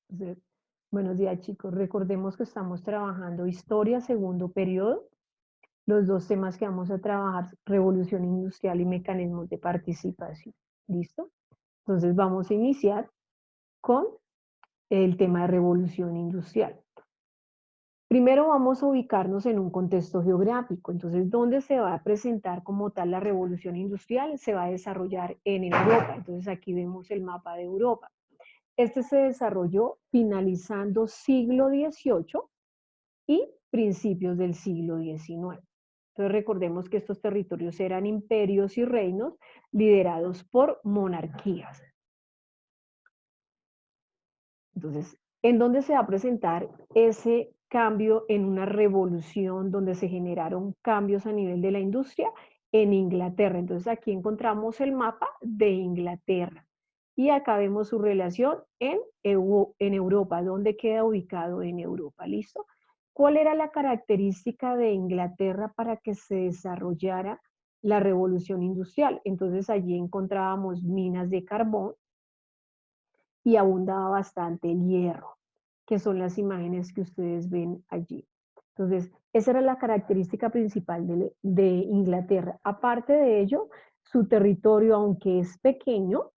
Entonces, buenos días, chicos. Recordemos que estamos trabajando historia, segundo periodo. Los dos temas que vamos a trabajar, revolución industrial y mecanismos de participación. ¿Listo? Entonces, vamos a iniciar con el tema de revolución industrial. Primero vamos a ubicarnos en un contexto geográfico. Entonces, ¿dónde se va a presentar como tal la revolución industrial? Se va a desarrollar en Europa. Entonces, aquí vemos el mapa de Europa. Este se desarrolló finalizando siglo XVIII y principios del siglo XIX. Entonces recordemos que estos territorios eran imperios y reinos liderados por monarquías. Entonces, ¿en dónde se va a presentar ese cambio en una revolución donde se generaron cambios a nivel de la industria? En Inglaterra. Entonces aquí encontramos el mapa de Inglaterra. Y acá vemos su relación en Europa, dónde queda ubicado en Europa. ¿Listo? ¿Cuál era la característica de Inglaterra para que se desarrollara la revolución industrial? Entonces allí encontrábamos minas de carbón, y abundaba bastante el hierro, que son las imágenes que ustedes ven allí. Entonces, esa era la característica principal de Inglaterra. Aparte de ello, su territorio, aunque es pequeño,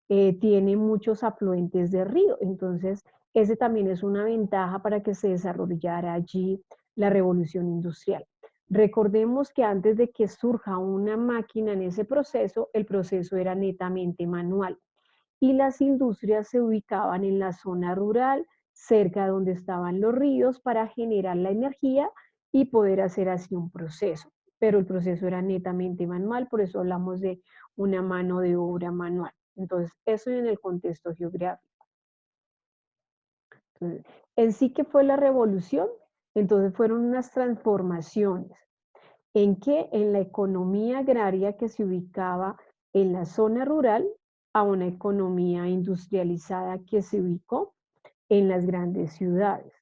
tiene muchos afluentes de río. Entonces, ese también es una ventaja para que se desarrollara allí la revolución industrial. Recordemos que antes de que surja una máquina en ese proceso, el proceso era netamente manual y las industrias se ubicaban en la zona rural, cerca de donde estaban los ríos, para generar la energía y poder hacer así un proceso. Pero el proceso era netamente manual, por eso hablamos de una mano de obra manual. Entonces, eso en el contexto geográfico. Entonces, en sí que fue la revolución, entonces fueron unas transformaciones. ¿En qué? En la economía agraria que se ubicaba en la zona rural a una economía industrializada que se ubicó en las grandes ciudades.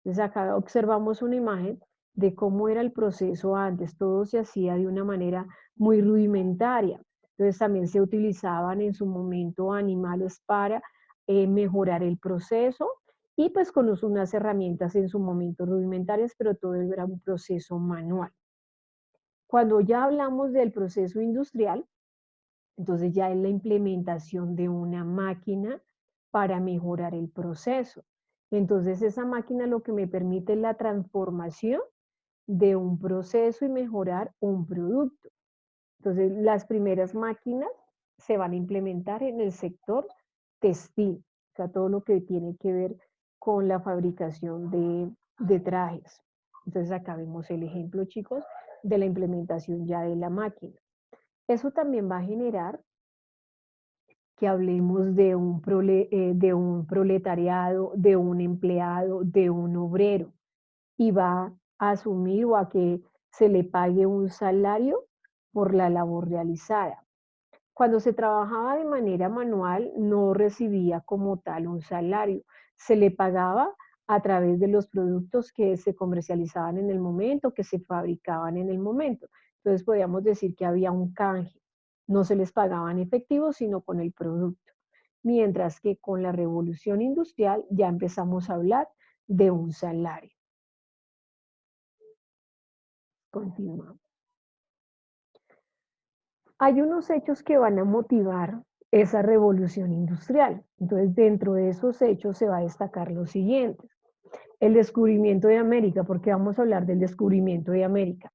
Entonces acá observamos una imagen de cómo era el proceso antes. Todo se hacía de una manera muy rudimentaria. Entonces también se utilizaban en su momento animales para mejorar el proceso y pues con unas herramientas en su momento rudimentarias, pero todo era un proceso manual. Cuando ya hablamos del proceso industrial, entonces ya es la implementación de una máquina para mejorar el proceso. Entonces esa máquina lo que me permite es la transformación de un proceso y mejorar un producto. Entonces las primeras máquinas se van a implementar en el sector textil, o sea, todo lo que tiene que ver con la fabricación de trajes. Entonces acá vemos el ejemplo, chicos, de la implementación ya de la máquina. Eso también va a generar que hablemos de un proletariado, de un empleado, de un obrero, y va a asumir o a que se le pague un salario por la labor realizada. Cuando se trabajaba de manera manual, no recibía como tal un salario, se le pagaba a través de los productos que se comercializaban en el momento, que se fabricaban en el momento. Entonces podríamos decir que había un canje, no se les pagaba en efectivo, sino con el producto. Mientras que con la revolución industrial ya empezamos a hablar de un salario. Continuamos. Hay unos hechos que van a motivar esa revolución industrial. Entonces, dentro de esos hechos se va a destacar los siguientes. El descubrimiento de América. ¿Por qué vamos a hablar del descubrimiento de América?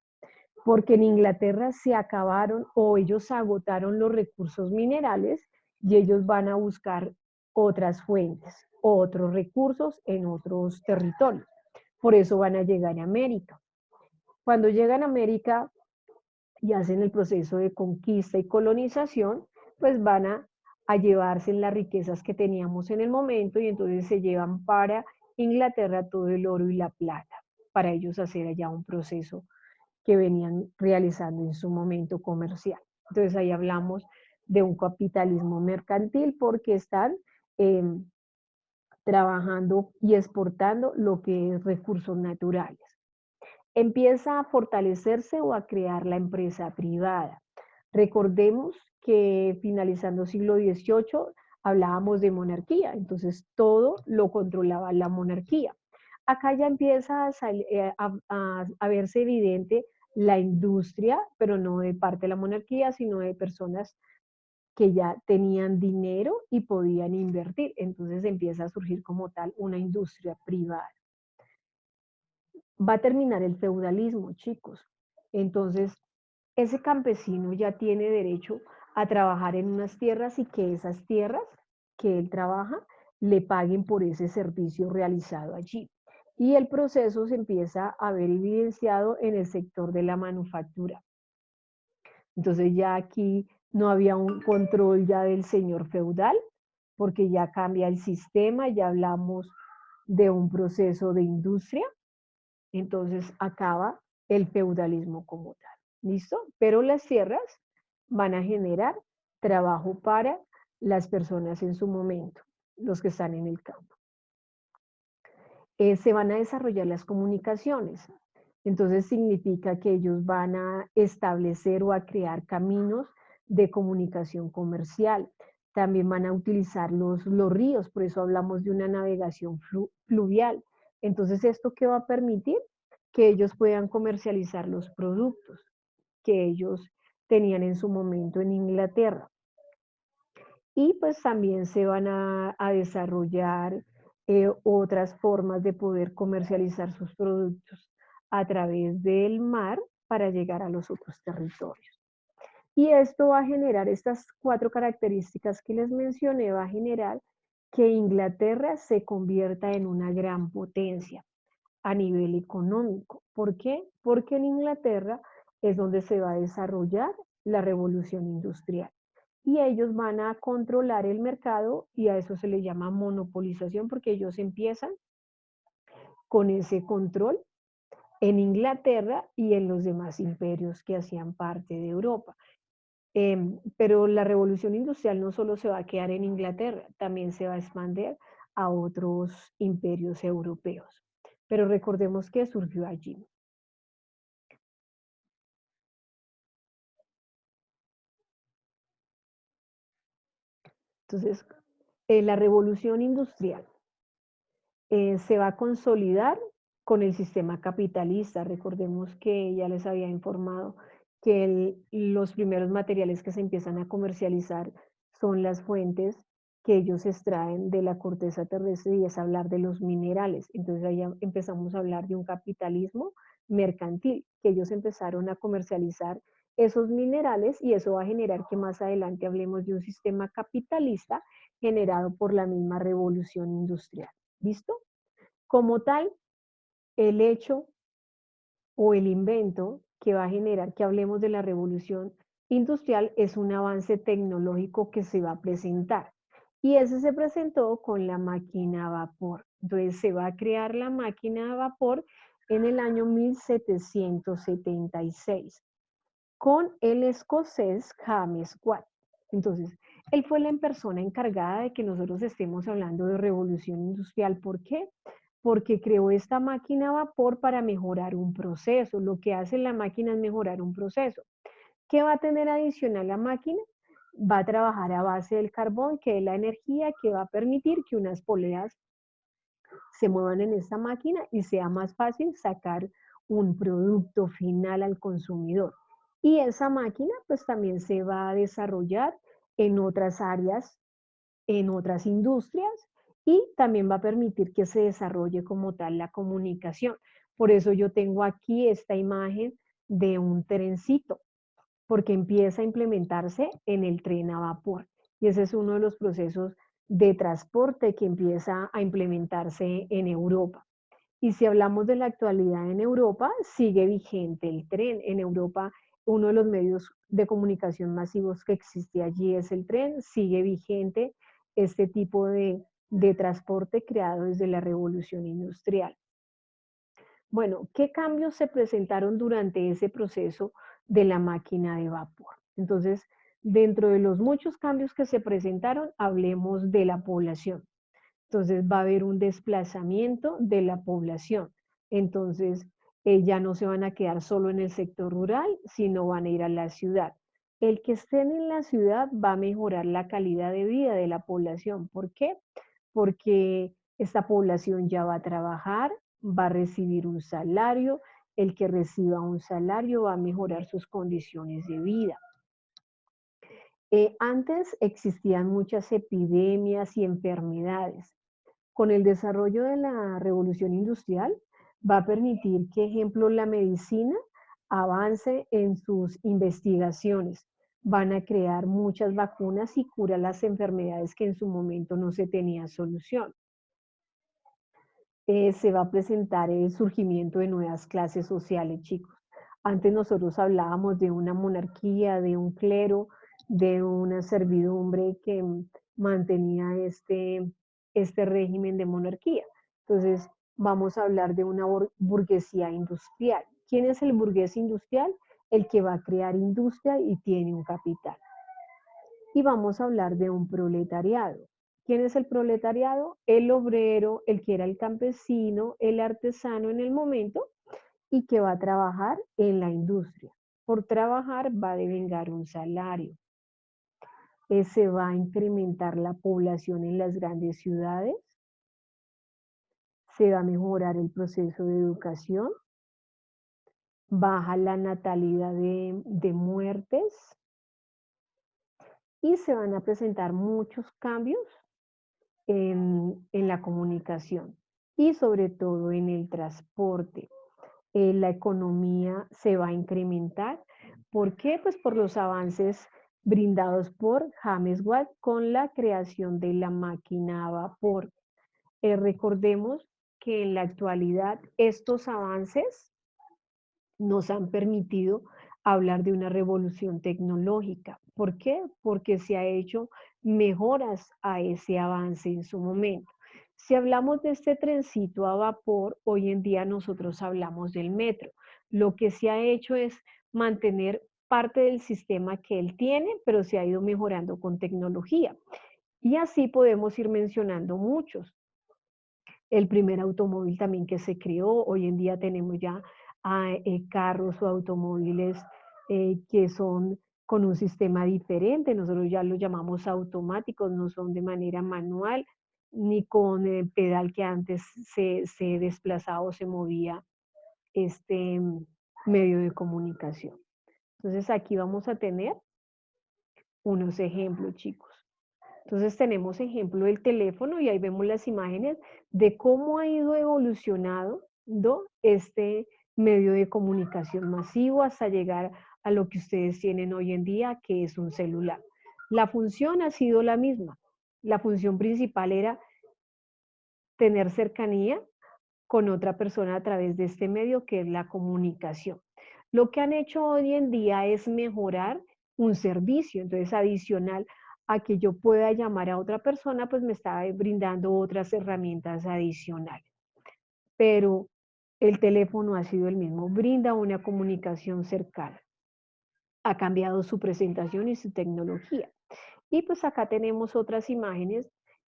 Porque en Inglaterra se acabaron o ellos agotaron los recursos minerales y ellos van a buscar otras fuentes, otros recursos en otros territorios. Por eso van a llegar a América. Cuando llegan a América y hacen el proceso de conquista y colonización, pues van a llevarse las riquezas que teníamos en el momento y entonces se llevan para Inglaterra todo el oro y la plata, para ellos hacer allá un proceso que venían realizando en su momento comercial. Entonces ahí hablamos de un capitalismo mercantil porque están eh, trabajando y exportando lo que es recursos naturales. Empieza a fortalecerse o a crear la empresa privada. Recordemos que finalizando siglo XVIII hablábamos de monarquía, entonces todo lo controlaba la monarquía. Acá ya empieza a verse evidente la industria, pero no de parte de la monarquía, sino de personas que ya tenían dinero y podían invertir. Entonces empieza a surgir como tal una industria privada. Va a terminar el feudalismo, chicos. Entonces, ese campesino ya tiene derecho a trabajar en unas tierras y que esas tierras que él trabaja le paguen por ese servicio realizado allí. Y el proceso se empieza a ver evidenciado en el sector de la manufactura. Entonces ya aquí no había un control ya del señor feudal, porque ya cambia el sistema, ya hablamos de un proceso de industria, entonces acaba el feudalismo como tal. ¿Listo? Pero las tierras van a generar trabajo para las personas en su momento, los que están en el campo. Se van a desarrollar las comunicaciones. Entonces significa que ellos van a establecer o a crear caminos de comunicación comercial. También van a utilizar los ríos, por eso hablamos de una navegación fluvial. Entonces, ¿esto qué va a permitir? Que ellos puedan comercializar los productos que ellos tenían en su momento en Inglaterra. Y pues también se van a desarrollar otras formas de poder comercializar sus productos a través del mar para llegar a los otros territorios. Y esto va a generar estas 4 características que les mencioné, va a generar que Inglaterra se convierta en una gran potencia a nivel económico. ¿Por qué? Porque en Inglaterra es donde se va a desarrollar la revolución industrial y ellos van a controlar el mercado y a eso se le llama monopolización porque ellos empiezan con ese control en Inglaterra y en los demás imperios que hacían parte de Europa. Pero la revolución industrial no solo se va a quedar en Inglaterra, también se va a expandir a otros imperios europeos. Pero recordemos que surgió allí. Entonces, la revolución industrial se va a consolidar con el sistema capitalista. Recordemos que ya les había informado que los primeros materiales que se empiezan a comercializar son las fuentes que ellos extraen de la corteza terrestre y es hablar de los minerales. Entonces ahí empezamos a hablar de un capitalismo mercantil, que ellos empezaron a comercializar esos minerales y eso va a generar que más adelante hablemos de un sistema capitalista generado por la misma revolución industrial. ¿Listo? Como tal, el hecho o el invento que va a generar que hablemos de la revolución industrial es un avance tecnológico que se va a presentar. Y ese se presentó con la máquina a vapor. Entonces se va a crear la máquina a vapor en el año 1776 con el escocés James Watt. Entonces, él fue la persona encargada de que nosotros estemos hablando de revolución industrial. ¿Por qué? Porque creó esta máquina a vapor para mejorar un proceso. Lo que hace la máquina es mejorar un proceso. ¿Qué va a tener adicional la máquina? Va a trabajar a base del carbón, que es la energía que va a permitir que unas poleas se muevan en esta máquina y sea más fácil sacar un producto final al consumidor. Y esa máquina pues también se va a desarrollar en otras áreas, en otras industrias y también va a permitir que se desarrolle como tal la comunicación. Por eso yo tengo aquí esta imagen de un trencito, porque empieza a implementarse en el tren a vapor. Y ese es uno de los procesos de transporte que empieza a implementarse en Europa. Y si hablamos de la actualidad en Europa, sigue vigente el tren. En Europa, uno de los medios de comunicación masivos que existe allí es el tren, sigue vigente este tipo de transporte creado desde la revolución industrial. Bueno, ¿qué cambios se presentaron durante ese proceso de la máquina de vapor? Entonces, dentro de los muchos cambios que se presentaron, hablemos de la población. Entonces, va a haber un desplazamiento de la población. Entonces, ya no se van a quedar solo en el sector rural, sino van a ir a la ciudad. El que estén en la ciudad va a mejorar la calidad de vida de la población. ¿Por qué? Porque esta población ya va a trabajar, va a recibir un salario, el que reciba un salario va a mejorar sus condiciones de vida. Antes existían muchas epidemias y enfermedades. Con el desarrollo de la revolución industrial va a permitir que, ejemplo, la medicina avance en sus investigaciones. Van a crear muchas vacunas y curar las enfermedades que en su momento no se tenía solución. Se va a presentar el surgimiento de nuevas clases sociales, chicos. Antes nosotros hablábamos de una monarquía, de un clero, de una servidumbre que mantenía este régimen de monarquía. Entonces, vamos a hablar de una burguesía industrial. ¿Quién es el burgués industrial? El que va a crear industria y tiene un capital. Y vamos a hablar de un proletariado. ¿Quién es el proletariado? El obrero, el que era el campesino, el artesano en el momento y que va a trabajar en la industria. Por trabajar va a devengar un salario. Se va a incrementar la población en las grandes ciudades, se va a mejorar el proceso de educación, baja la natalidad de muertes y se van a presentar muchos cambios en la comunicación y sobre todo en el transporte. La economía se va a incrementar. ¿Por qué? Pues por los avances brindados por James Watt con la creación de la máquina a vapor. Recordemos que en la actualidad estos avances nos han permitido hablar de una revolución tecnológica. ¿Por qué? Porque se ha hecho mejoras a ese avance en su momento. Si hablamos de este trencito a vapor, hoy en día nosotros hablamos del metro. Lo que se ha hecho es mantener parte del sistema que él tiene, pero se ha ido mejorando con tecnología. Y así podemos ir mencionando muchos. El primer automóvil también que se creó, hoy en día tenemos ya carros o automóviles que son con un sistema diferente, nosotros ya los llamamos automáticos, no son de manera manual, ni con el pedal que antes se desplazaba o se movía este medio de comunicación. Entonces aquí vamos a tener unos ejemplos, chicos. Entonces tenemos ejemplo del teléfono y ahí vemos las imágenes de cómo ha ido evolucionando este medio de comunicación masivo hasta llegar a lo que ustedes tienen hoy en día, que es un celular. La función ha sido la misma. La función principal era tener cercanía con otra persona a través de este medio, que es la comunicación. Lo que han hecho hoy en día es mejorar un servicio, entonces adicional a que yo pueda llamar a otra persona, pues me está brindando otras herramientas adicionales. Pero el teléfono ha sido el mismo, brinda una comunicación cercana. Ha cambiado su presentación y su tecnología. Y pues acá tenemos otras imágenes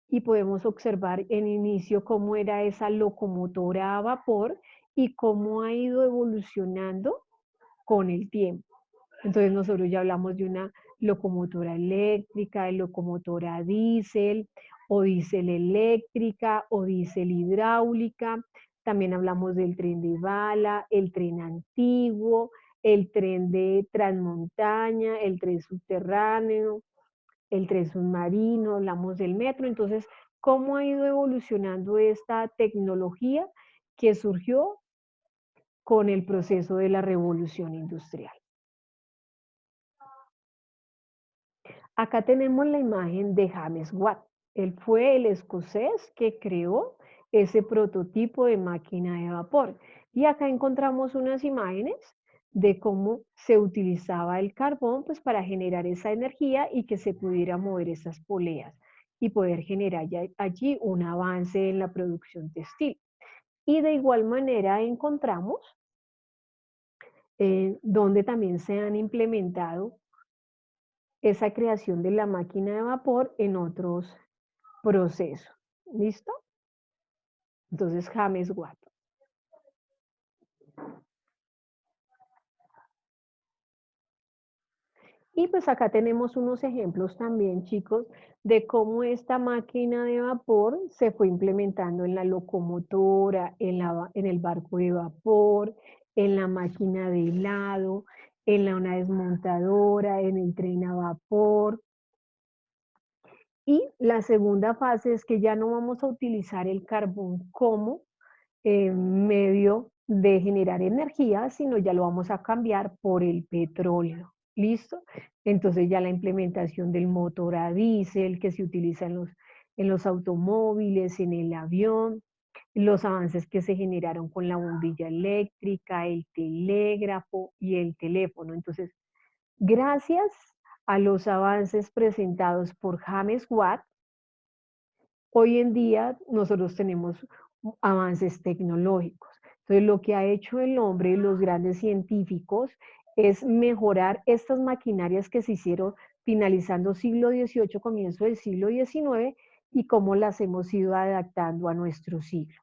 y podemos observar en inicio cómo era esa locomotora a vapor y cómo ha ido evolucionando con el tiempo. Entonces nosotros ya hablamos de una locomotora eléctrica, de locomotora diésel o diésel eléctrica o diésel hidráulica. También hablamos del tren de bala, el tren antiguo, el tren de transmontaña, el tren subterráneo, el tren submarino, hablamos del metro. Entonces, ¿cómo ha ido evolucionando esta tecnología que surgió con el proceso de la revolución industrial? Acá tenemos la imagen de James Watt. Él fue el escocés que creó ese prototipo de máquina de vapor. Y acá encontramos unas imágenes de cómo se utilizaba el carbón pues, para generar esa energía y que se pudiera mover esas poleas y poder generar allí un avance en la producción textil. Y de igual manera encontramos donde también se han implementado esa creación de la máquina de vapor en otros procesos. ¿Listo? Entonces, James Watt. Y pues acá tenemos unos ejemplos también, chicos, de cómo esta máquina de vapor se fue implementando en la locomotora, en el barco de vapor, en la máquina de helado, en una desmontadora, en el tren a vapor. Y la segunda fase es que ya no vamos a utilizar el carbón como medio de generar energía, sino ya lo vamos a cambiar por el petróleo. ¿Listo? Entonces ya la implementación del motor a diésel que se utiliza en los automóviles, en el avión, los avances que se generaron con la bombilla eléctrica, el telégrafo y el teléfono. Entonces, gracias a los avances presentados por James Watt, hoy en día nosotros tenemos avances tecnológicos. Entonces, lo que ha hecho el hombre y los grandes científicos es mejorar estas maquinarias que se hicieron finalizando siglo XVIII, comienzo del siglo XIX, y cómo las hemos ido adaptando a nuestro siglo.